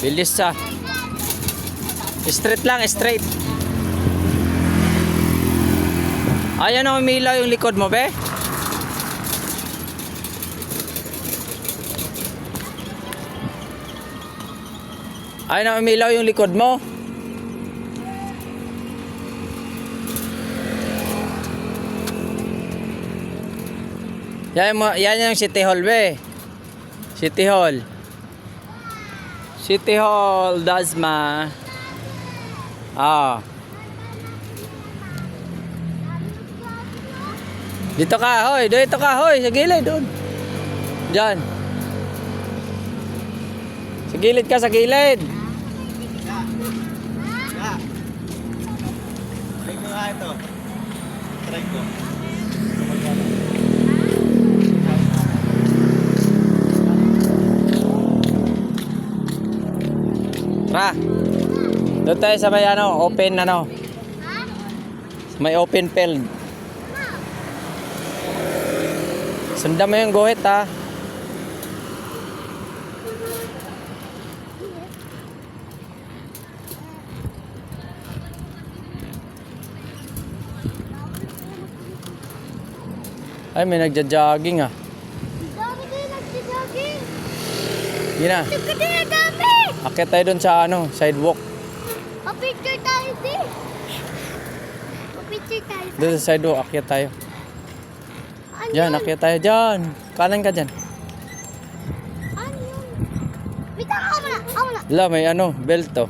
Bilis siya. Straight lang, straight. Ayan o, umilaw yung likod mo, be. Ayan o, umilaw yung likod mo. Yan yung City Hall, be. City Hall. City Hall, Dasma. Ah. Dito ka, hoy. Dito ka, hoy. Sa gilid, doon. Diyan. Sa gilid ka, sa gilid. Try ko nga ito. Try ko. Tara. Doon tayo sa may ano, open ano. May open field. Sundan mo yung guhit, ha. Ay, may nagja-jogging, ah. Dami din nagja-jogging. Yun na. Tignan na dami. Akit tayo doon sa ano, sidewalk. Pa-picture tayo din. Pa-picture tayo. Doon sa sidewalk, akit tayo. Ano Diyan, yun? akit tayo dyan. Kanan ka dyan. Ano yun? Wait, ako muna. Ako muna. Wala, may ano, belt to.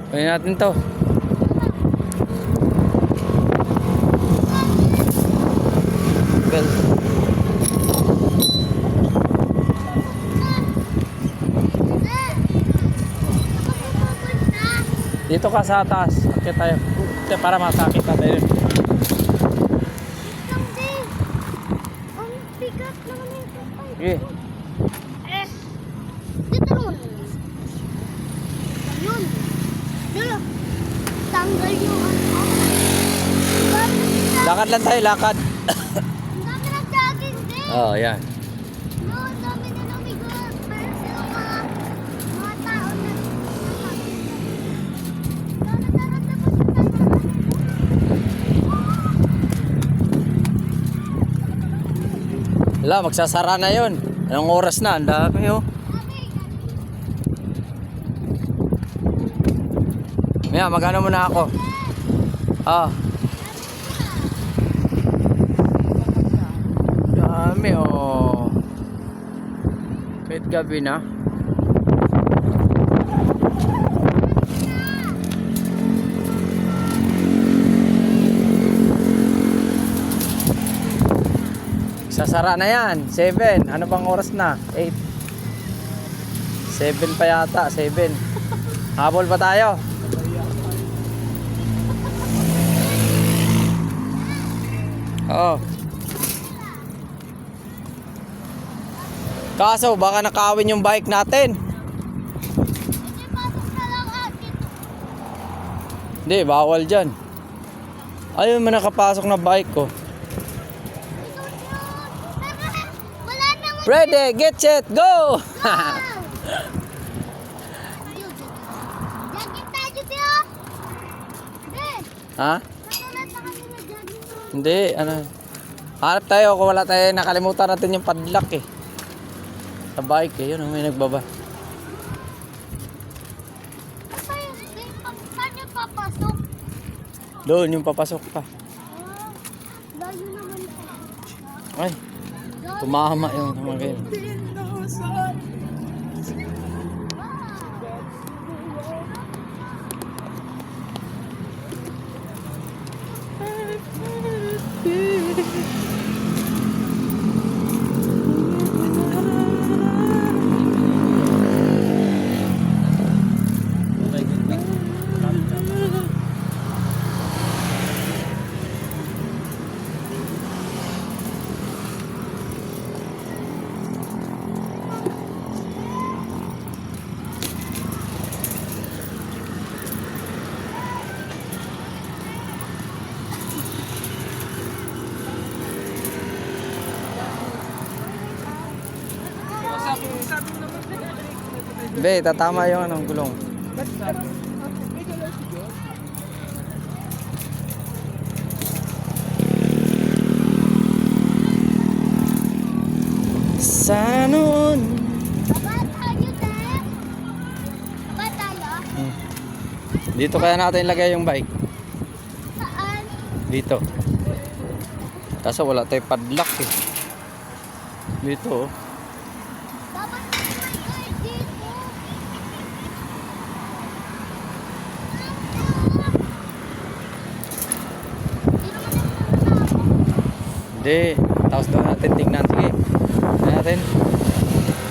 Kunin natin to. Belt. Dito ka sa taas. Akit tayo. Para masakit tayo. Lang din. Ang bigat naman ito. Okay. Eh. Dito naman. Yun. Dulo. Tanggal yung ano. Lakad lang tayo, lakad. Ang dami nag-jogging din. Oh, yan. No, ang dami na lumigo. Pero sila mga tao na Wala, magsasara na yun. Anong oras na? Ang dami, oh. Maya, magano muna ako. Ah. Dami, oh. Kahit gabi na. Sasara na yan. 7. Ano bang oras na? 8. 7 pa yata. 7. Habol pa tayo. Oo. Kaso baka nakawin yung bike natin. Hindi, bawal dyan. Ayun man nakapasok na bike ko. wala naman. Ready, get set, go! Jogging tayo dito. Ha? Nakulat na kami na jogging. Hindi, ano. Hanap tayo kung wala tayo, nakalimutan natin yung padlock eh. Sa bike eh, yun, may nagbaba. Saan yung papasok? Doon, yung papasok pa. Layo naman. Ay, tumama yung tumagay. Be, tatama yung anong gulong. Sana noon. Baba tayo, Dad. Baba tayo. Dito kaya natin ilagay yung bike. Saan? Dito. Kaso wala tayong padlock eh. Dito oh. Dapat tayo dito. Hindi. Tapos doon natin tingnan. Sige. Tingnan natin.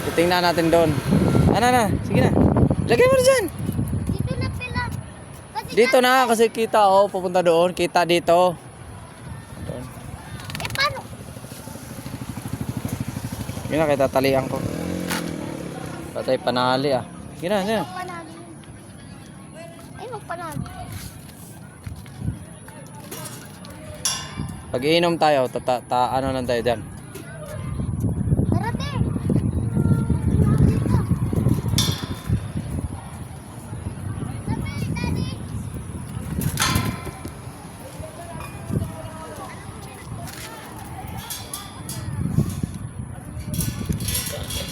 Titingnan natin doon. Ano na? Sige na. Lagay mo na dyan. Dito na pila. Kasi Dito na kasi kita oh. Pupunta doon. Kita dito. Doon. paano? Yun na, kita talian ko. Patay panali ah. Sige na, sige na. Panalo. Ay, magpanalo. Pag iinom tayo, ano lang tayo dyan. Tara, te. Dito. Sabi, Daddy.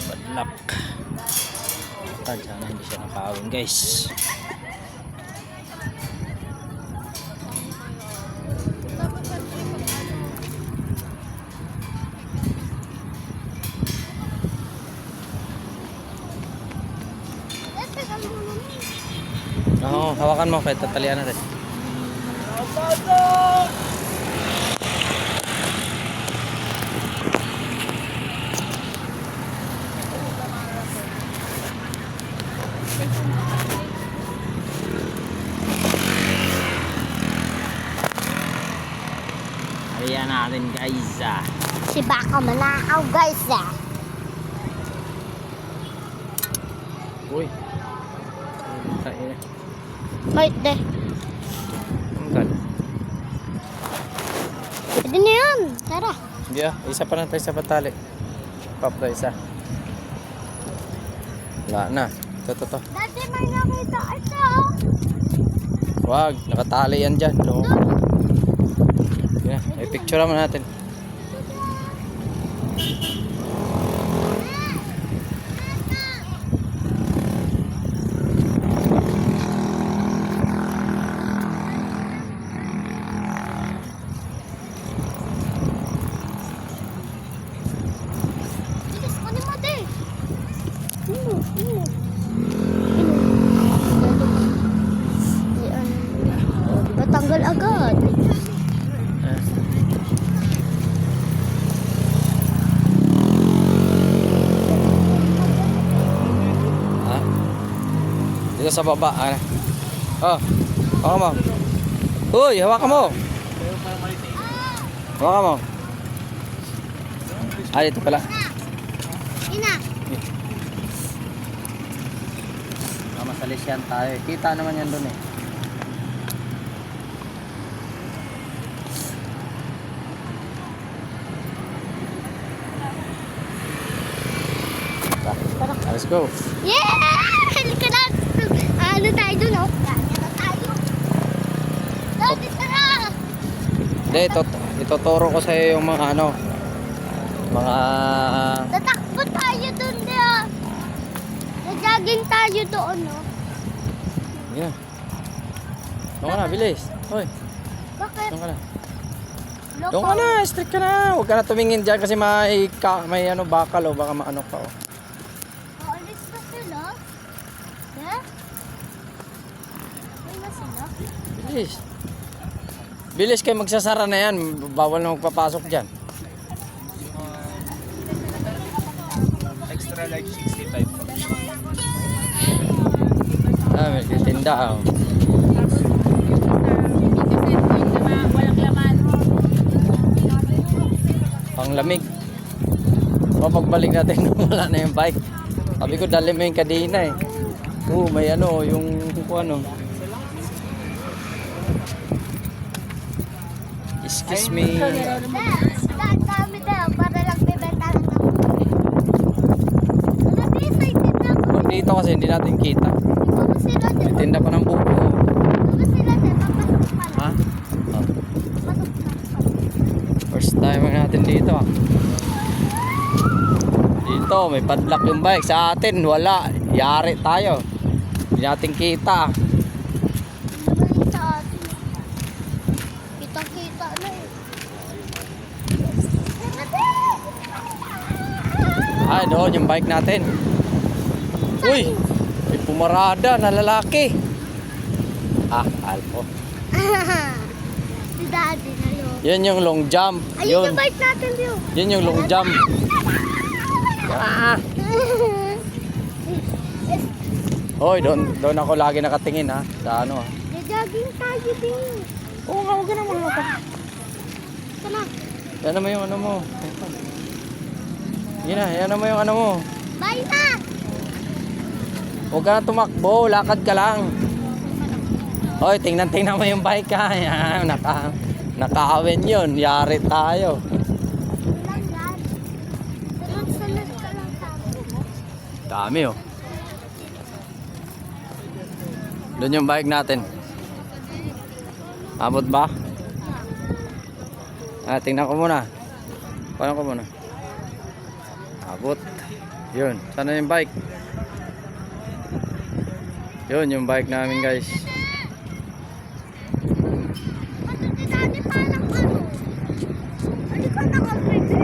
Padlock. Sana hindi siya napawin guys. Oo, hawakan mo kahit tatalian na rin. Ayan natin guys ah. Si Baka manakaw, guys, Uy. Tayo. Wait, de. Angkat. Pwede na yan. Tara. Hindi ah, isa pa lang tayo sa patali. Pop tayo isa. Wala na. Ito. Daddy, may nakita. Ito. Wag, nakatali yan dyan. No. Yan, ay picture naman natin. Bilis, kunin mo, de. Diba tanggal agad? Ha? Dito sa baba. Ano? Oh, hawakan mo. Uy, hawakan mo. Hawakan mo. Ah, dito pala. Ina. Masalis yan tayo. Kita naman yan doon eh. Let's go. Yeah! Halika na. Ano tayo dun, oh? Ano tayo? Daddy, tara! Hindi, ituturo ko sa iyo yung mga ano. Mga... Tatakbo tayo dun, de, ah. Nag-jogging tayo doon, oh. Yan. Doon ka na, bilis. Hoy, Bakit? doon ka na. Loko. Doon ka na, strict ka na. Huwag ka na tumingin dyan kasi may ano, bakal o baka maano ka o. Alis na sila? Yeah? Ay na sila? Bilis. Bilis kayo, magsasara na yan. Bawal na magpapasok dyan. Extra like 65. Ah, may tinda oh. Panglamig. O pagbalik natin wala na yung bike. Sabi ko dali mo yung kadena eh. Oo, may ano, yung kung ano. Excuse me. Dami daw, para lang bibenta ng ako. Ano, excited na ako. Hindi dito kasi hindi natin kita. Ito ba sila din? Tinda pa ng buko. Ito ba sila din? Papasok pa Ha? lang. Oh, Pasok na. first time natin dito ah. Dito, may padlock yung bike. Sa atin, wala. Yari tayo. Hindi natin kita. Ano ba yung sa atin? Kita-kita na eh. Ah, doon yung bike natin. Uy! May pumarada na lalaki. Ah, alpo. Si Daddy na yun. Yan yung long jump. Ayun Yun. yung bike natin yun. Yun yung long jump. Ah! Hoy, doon ako lagi nakatingin ha. Sa ano ha. Jogging tayo din. Oo nga, huwag ka naman mata. Sana. Yan naman yung ano mo. Yan naman yung ano mo. Bye na! Huwag ka na tumakbo, lakad ka lang. Hoy, tingnan mo yung bike ha. Yan, nakaawin yun. Yari tayo. Ilang yan? Sunod-sunod ka lang sa akin. Dami oh. Doon yung bike natin. Abot ba? Ah, tingnan ko muna. Paano ko muna? Abot. Yun. Sana yung bike? Yun yung bike namin guys.